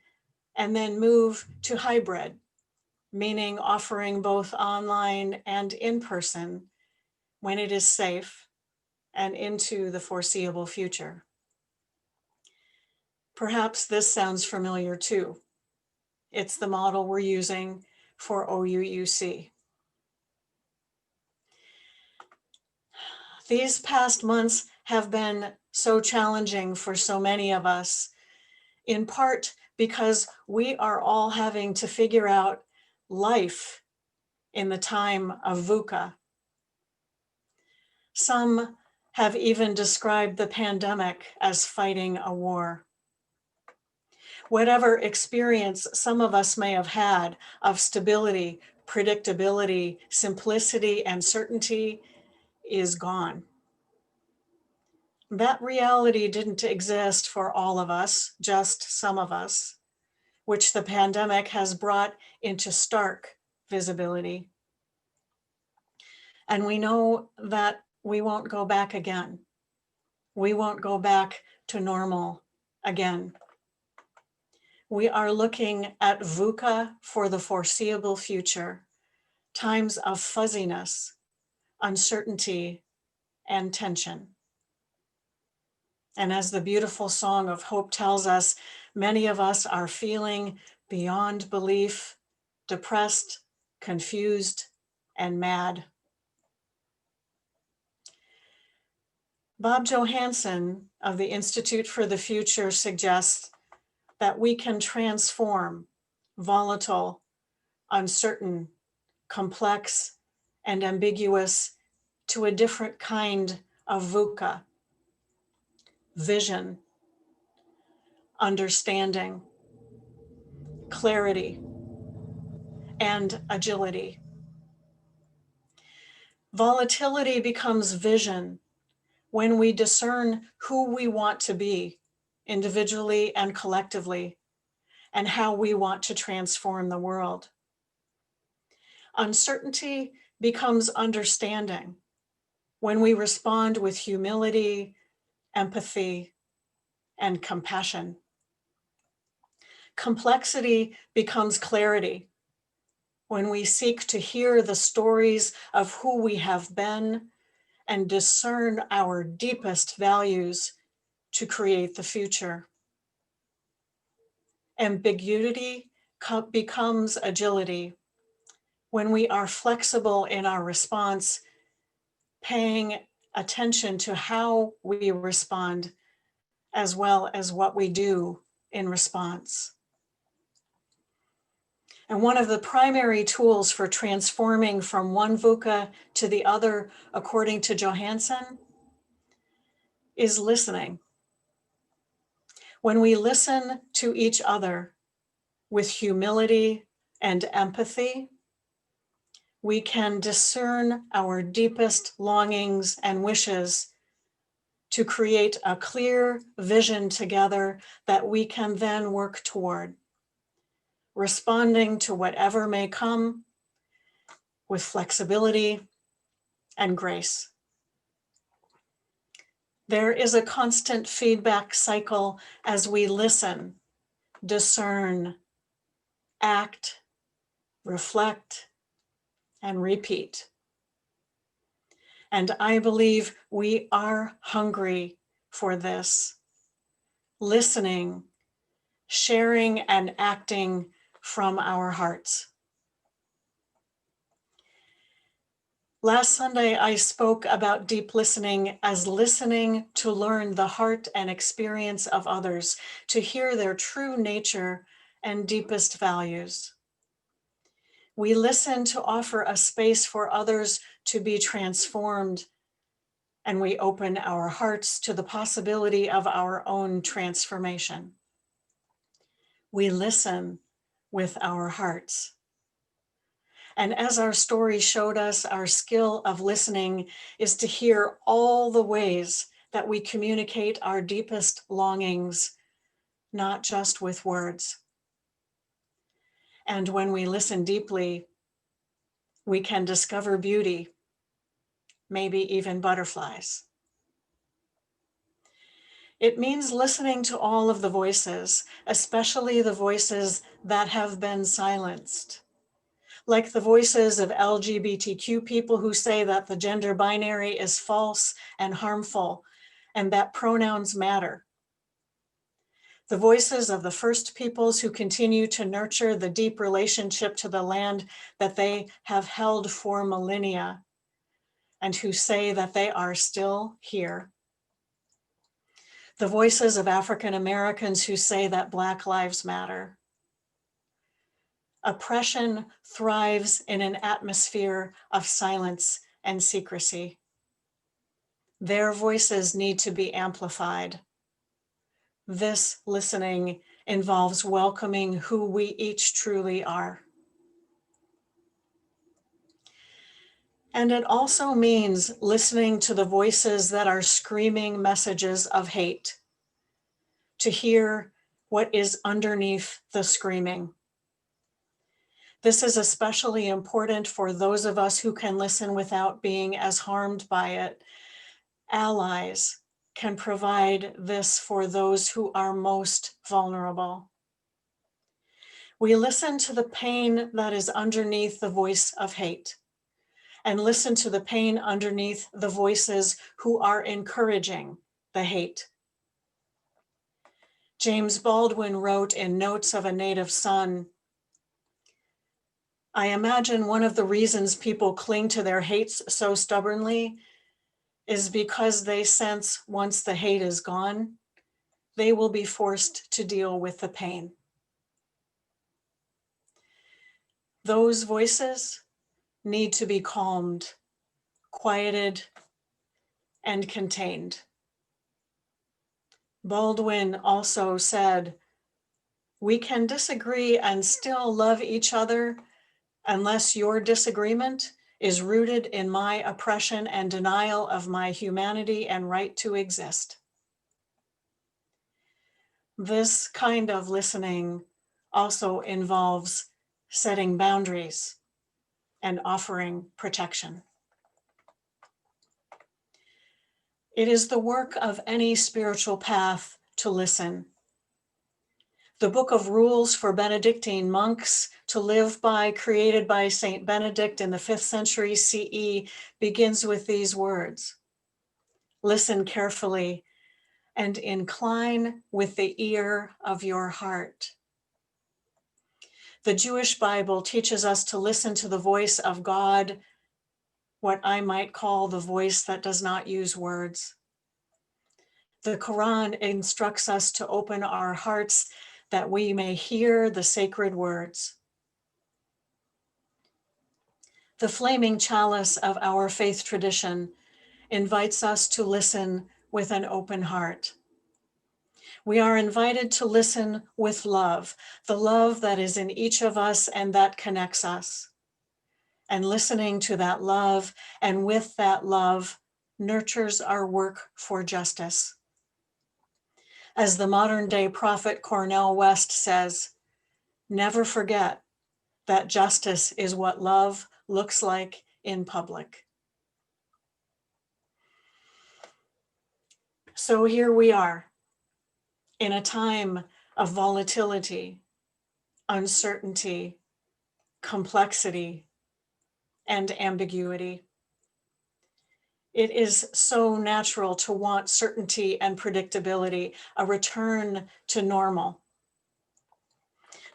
and then move to hybrid, meaning offering both online and in person when it is safe and into the foreseeable future. Perhaps this sounds familiar too. It's the model we're using for OUUC. These past months have been so challenging for so many of us, in part because we are all having to figure out life in the time of VUCA. Some have even described the pandemic as fighting a war. Whatever experience some of us may have had of stability, predictability, simplicity, and certainty is gone. That reality didn't exist for all of us, just some of us, which the pandemic has brought into stark visibility. And we know that we won't go back again. We won't go back to normal again. we are looking at VUCA for the foreseeable future, times of fuzziness, uncertainty, and tension. And as the beautiful song of hope tells us, many of us are feeling beyond belief, depressed, confused, and mad. Bob Johansen of the Institute for the Future suggests that we can transform volatile, uncertain, complex, and ambiguous to a different kind of VUCA: vision, understanding, clarity, and agility. Volatility becomes vision when we discern who we want to be, individually and collectively, and how we want to transform the world. Uncertainty becomes understanding when we respond with humility, empathy, and compassion. Complexity becomes clarity when we seek to hear the stories of who we have been and discern our deepest values to create the future. Ambiguity becomes agility when we are flexible in our response, paying attention to how we respond as well as what we do in response. And one of the primary tools for transforming from one VUCA to the other, according to Johansen, is listening. When we listen to each other with humility and empathy, we can discern our deepest longings and wishes to create a clear vision together that we can then work toward, responding to whatever may come with flexibility and grace. There is a constant feedback cycle as we listen, discern, act, reflect, and repeat. And I believe we are hungry for this, listening, sharing, and acting from our hearts. Last Sunday, I spoke about deep listening as listening to learn the heart and experience of others, to hear their true nature and deepest values. We listen to offer a space for others to be transformed, and we open our hearts to the possibility of our own transformation. We listen with our hearts. And as our story showed us, our skill of listening is to hear all the ways that we communicate our deepest longings, not just with words. And when we listen deeply, we can discover beauty, maybe even butterflies. It means listening to all of the voices, especially the voices that have been silenced, like the voices of LGBTQ people who say that the gender binary is false and harmful, and that pronouns matter. The voices of the First Peoples who continue to nurture the deep relationship to the land that they have held for millennia, and who say that they are still here. The voices of African Americans who say that Black lives matter. Oppression thrives in an atmosphere of silence and secrecy. Their voices need to be amplified. This listening involves welcoming who we each truly are. And it also means listening to the voices that are screaming messages of hate, to hear what is underneath the screaming. This is especially important for those of us who can listen without being as harmed by it. Allies can provide this for those who are most vulnerable. We listen to the pain that is underneath the voice of hate, and listen to the pain underneath the voices who are encouraging the hate. James Baldwin wrote in Notes of a Native Son, I imagine one of the reasons people cling to their hates so stubbornly is because they sense once the hate is gone, they will be forced to deal with the pain. Those voices need to be calmed, quieted, and contained. Baldwin also said, we can disagree and still love each other unless your disagreement is rooted in my oppression and denial of my humanity and right to exist. This kind of listening also involves setting boundaries and offering protection. It is the work of any spiritual path to listen. The Book of Rules for Benedictine Monks to Live By, created by Saint Benedict in the 5th century CE, begins with these words: listen carefully and incline with the ear of your heart. The Jewish Bible teaches us to listen to the voice of God, what I might call the voice that does not use words. The Quran instructs us to open our hearts that we may hear the sacred words. The flaming chalice of our faith tradition invites us to listen with an open heart. We are invited to listen with love, the love that is in each of us and that connects us. And listening to that love and with that love nurtures our work for justice. As the modern day prophet Cornel West says, never forget that justice is what love looks like in public. So here we are in a time of volatility, uncertainty, complexity, and ambiguity. It is so natural to want certainty and predictability, a return to normal.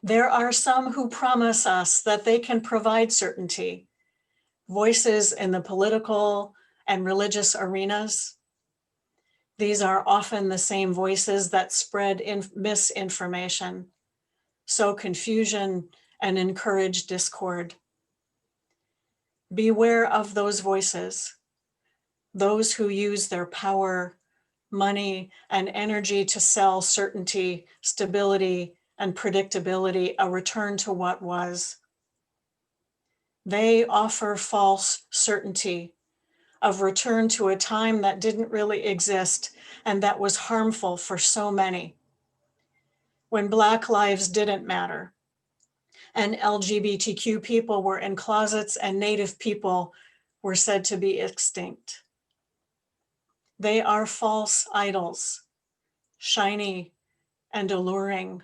There are some who promise us that they can provide certainty, voices in the political and religious arenas. These are often the same voices that spread misinformation, sow confusion, and encourage discord. Beware of those voices, those who use their power, money, and energy to sell certainty, stability, and predictability, a return to what was. They offer false certainty of return to a time that didn't really exist and that was harmful for so many. When Black lives didn't matter, and LGBTQ people were in closets and Native people were said to be extinct. They are false idols, shiny and alluring,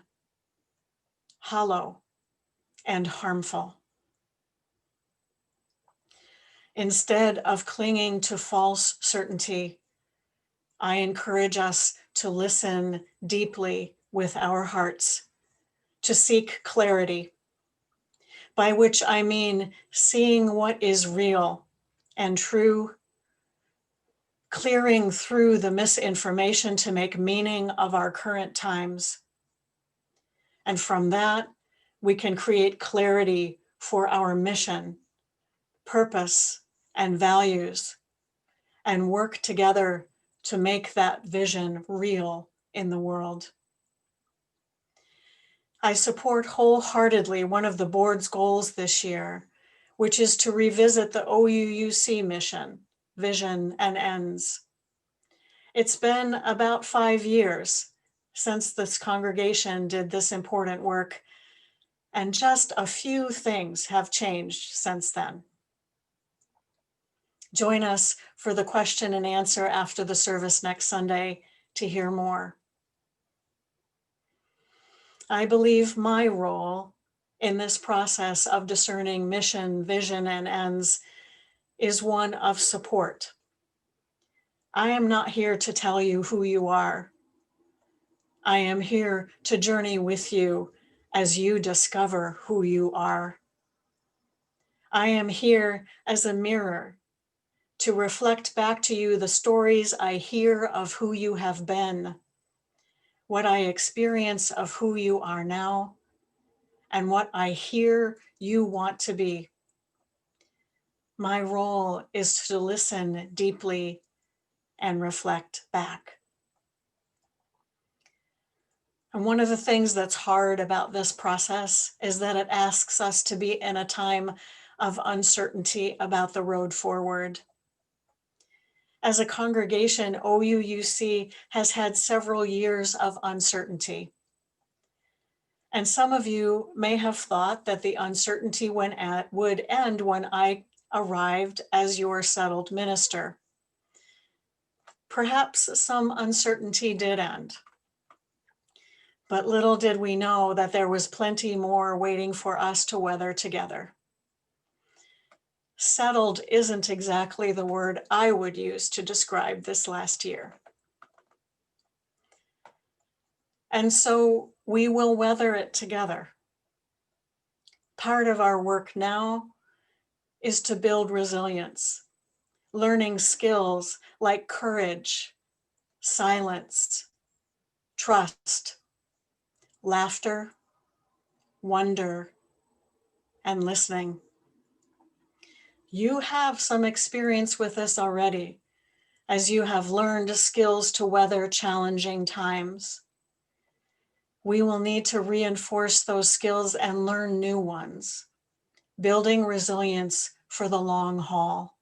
hollow and harmful. Instead of clinging to false certainty, I encourage us to listen deeply with our hearts, to seek clarity, by which I mean seeing what is real and true, clearing through the misinformation to make meaning of our current times. And from that, we can create clarity for our mission, purpose, and values, and work together to make that vision real in the world. I support wholeheartedly one of the board's goals this year, which is to revisit the OUUC mission, vision, and ends. It's been about 5 years since this congregation did this important work, and just a few things have changed since then. Join us for the question and answer after the service next Sunday to hear more. I believe my role in this process of discerning mission, vision, and ends is one of support. I am not here to tell you who you are. I am here to journey with you as you discover who you are. I am here as a mirror to reflect back to you the stories I hear of who you have been, what I experience of who you are now, and what I hear you want to be. My role is to listen deeply and reflect back. And one of the things that's hard about this process is that it asks us to be in a time of uncertainty about the road forward. As a congregation, OUUC has had several years of uncertainty. And some of you may have thought that the uncertainty would end when I arrived as your settled minister. Perhaps some uncertainty did end. But little did we know that there was plenty more waiting for us to weather together. Settled isn't exactly the word I would use to describe this last year. And so we will weather it together. Part of our work now is to build resilience, learning skills like courage, silence, trust, laughter, wonder, and listening. You have some experience with this already, as you have learned skills to weather challenging times. We will need to reinforce those skills and learn new ones, building resilience for the long haul.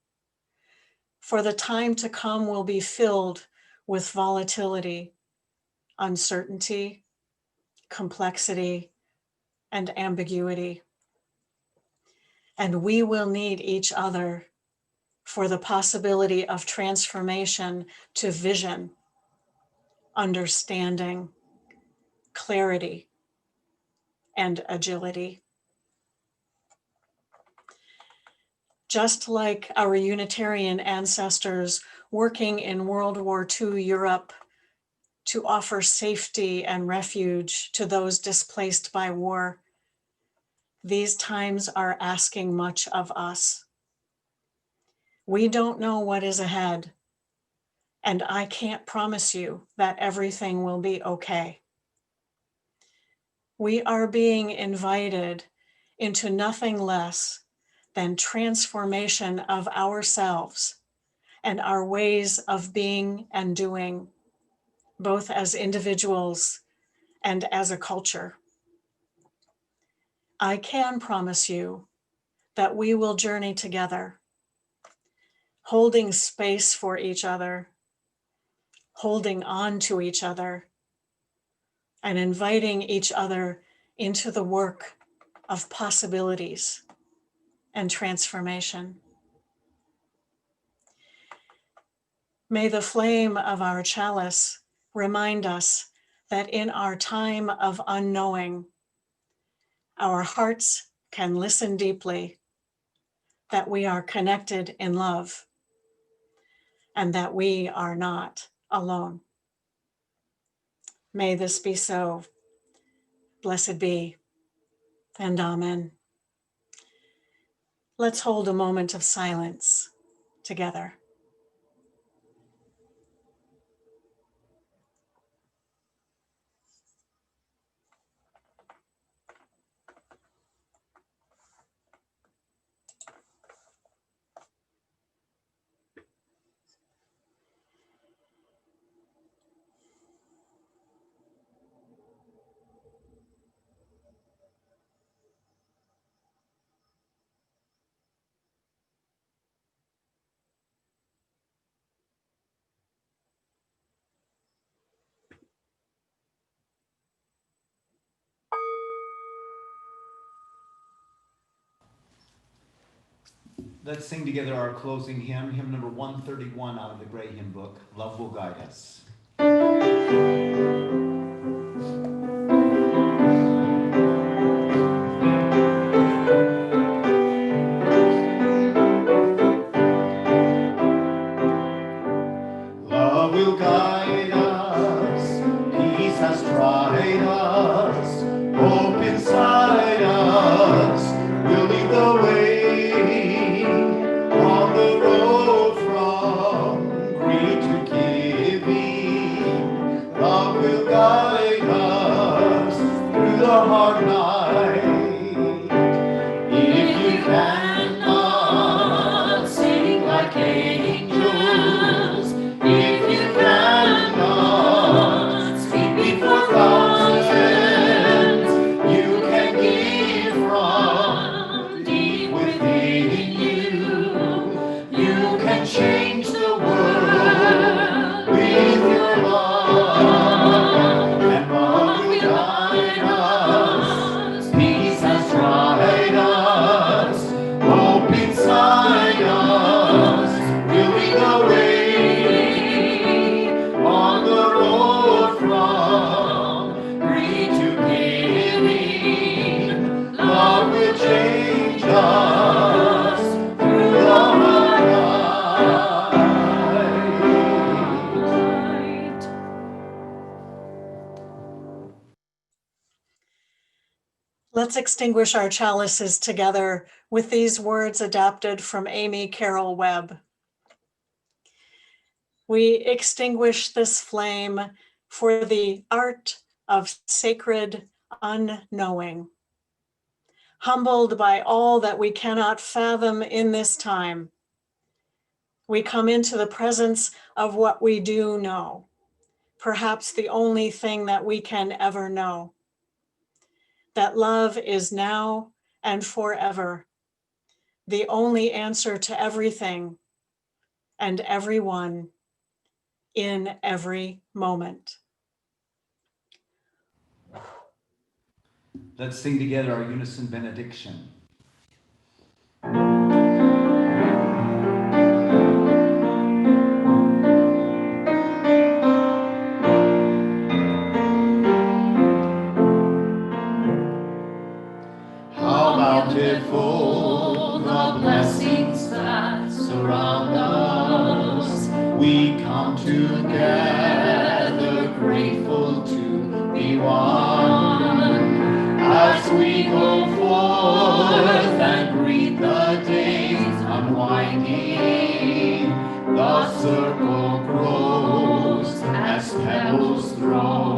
For the time to come will be filled with volatility, uncertainty, complexity, and ambiguity. And we will need each other for the possibility of transformation to vision, understanding, clarity, and agility. Just like our Unitarian ancestors working in World War II Europe to offer safety and refuge to those displaced by war, these times are asking much of us. We don't know what is ahead, and I can't promise you that everything will be okay. We are being invited into nothing less than transformation of ourselves and our ways of being and doing, both as individuals and as a culture. I can promise you that we will journey together, holding space for each other, holding on to each other, and inviting each other into the work of possibilities and transformation. May the flame of our chalice remind us that in our time of unknowing, our hearts can listen deeply, that we are connected in love, and that we are not alone. May this be so. Blessed be, and amen. Let's hold a moment of silence together. Let's sing together our closing hymn, hymn number 131 out of the Gray Hymn Book, Love Will Guide Us. Let's extinguish our chalices together with these words adapted from Amy Carol Webb. We extinguish this flame for the art of sacred unknowing. Humbled by all that we cannot fathom in this time, we come into the presence of what we do know, perhaps the only thing that we can ever know, that love is now and forever, the only answer to everything and everyone in every moment. Let's sing together our unison benediction. How bountiful the blessings that surround us. We come together grateful to be one. As we go forth and greet the days unwinding, the circle grows as pebbles thrown.